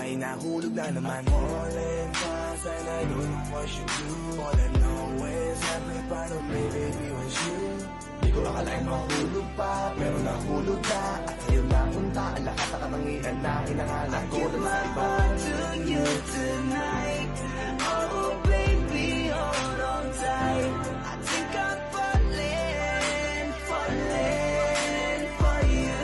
ay nahulog na naman. Falling fast and I don't know what you do. All I know is every part of me, baby, was you. Di ko akalain mahulog pa, pero nahulog ka. At sa'yo napunta ang lahat ng katangian na hinangalan ko. Give my heart to you tonight. Oh baby, hold on tight. I think I'm falling for you.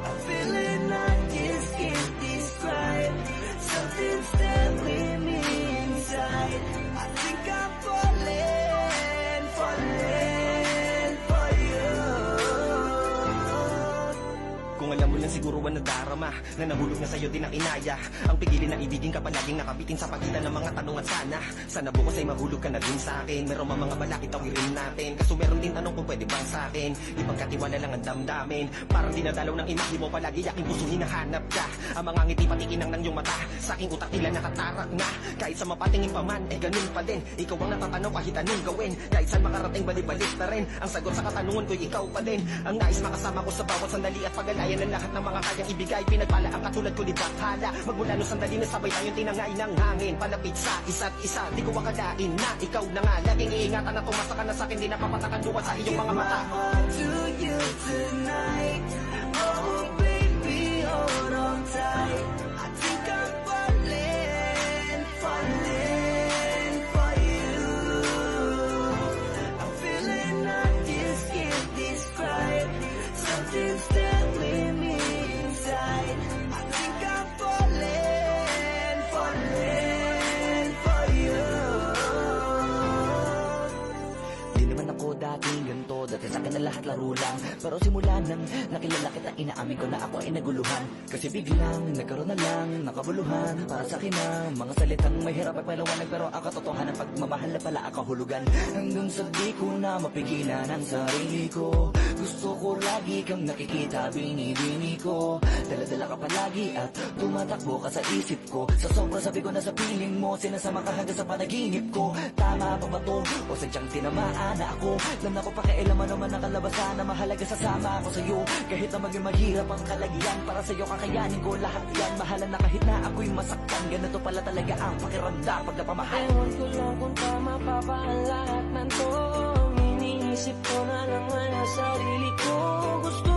A feeling I just can't describe. Something's there with me inside. I think I'm falling for you. Kung alam mo lang siguro ang nadarama na nahulog na sa'yo din ang inaya. Ang pigilin na ibigin ka palaging nakabitin sa pagitan ng mga tanong at sana bukas ay mahulog ka na din sa akin. Meron mga balakid tawirin natin, kaso meron din tanong kung pwede bang sa akin ipagkatiwala lang ang damdamin. Parang dinadalaw ng imahe mo palagi aking puso hinahanap ka. Ang mga ngiti patikinang ng iyong mata sa aking utak nila nakatarak na. Kahit sa mapatingin pa man, ganun pa din. Ikaw ang natatanaw kahit anong gawin. Kahit saan makarating balik na rin ang sagot sa katanungan ko'y ikaw pa din. Ang nais makasama ko sa bawat sandali at pag-alayan ng lahat ng mga kayang ibigay. Pinagpala ang katulad ko ni Bakhala. Magmula no sandali na sabay tayong tinangay ng hangin. Palapit sa isa't isa, di ko akalain na ikaw na nga. Laging iingatan na tumasa ka na sa'kin, di napapatakan duwa sa iyong mga mata. Give my heart to you tonight. Oh baby, hold on tight. I think I'm falling for you. I'm feeling I just can't describe. Something's there with me inside. I think I'm falling for you. Di naman ako dating ganito, dati sa akin na lahat laro lang. Pero simula nang nakilala kita, inaamin ko na ako ay naguluhan. Kasi biglang nagkaroon na lang nakabuluhan. Para sa akin ang mga salitang may hirap at paliwanag, pero ang katotohanan pagmamahal na pala ang kahulugan. Hanggang sa di ko na mapigilan ang sarili ko. Gusto ko lagi kang nakikita, binibini ko. Dala-dala ka palagi at tumatakbo ka sa isip ko. Sa sobra sabi ko na sa piling mo, sinasama ka hanggang sa panaginip ko. Tama pa ba to? O sadyang tinamaan na ako? Alam na ko pakialaman naman ang kalabasan na mahalaga sasama ako sa'yo. Kahit na maging maghirap ang kalagyan, para sa'yo kakayanin ko lahat yan. Mahalan na kahit na ako'y masaktan, ganito pala talaga ang pakiramdam pag napamahal. Ewan ko lang kung tama pa ba ang lahat ng to. Iniisip ko na lang ang sarili ko. Gusto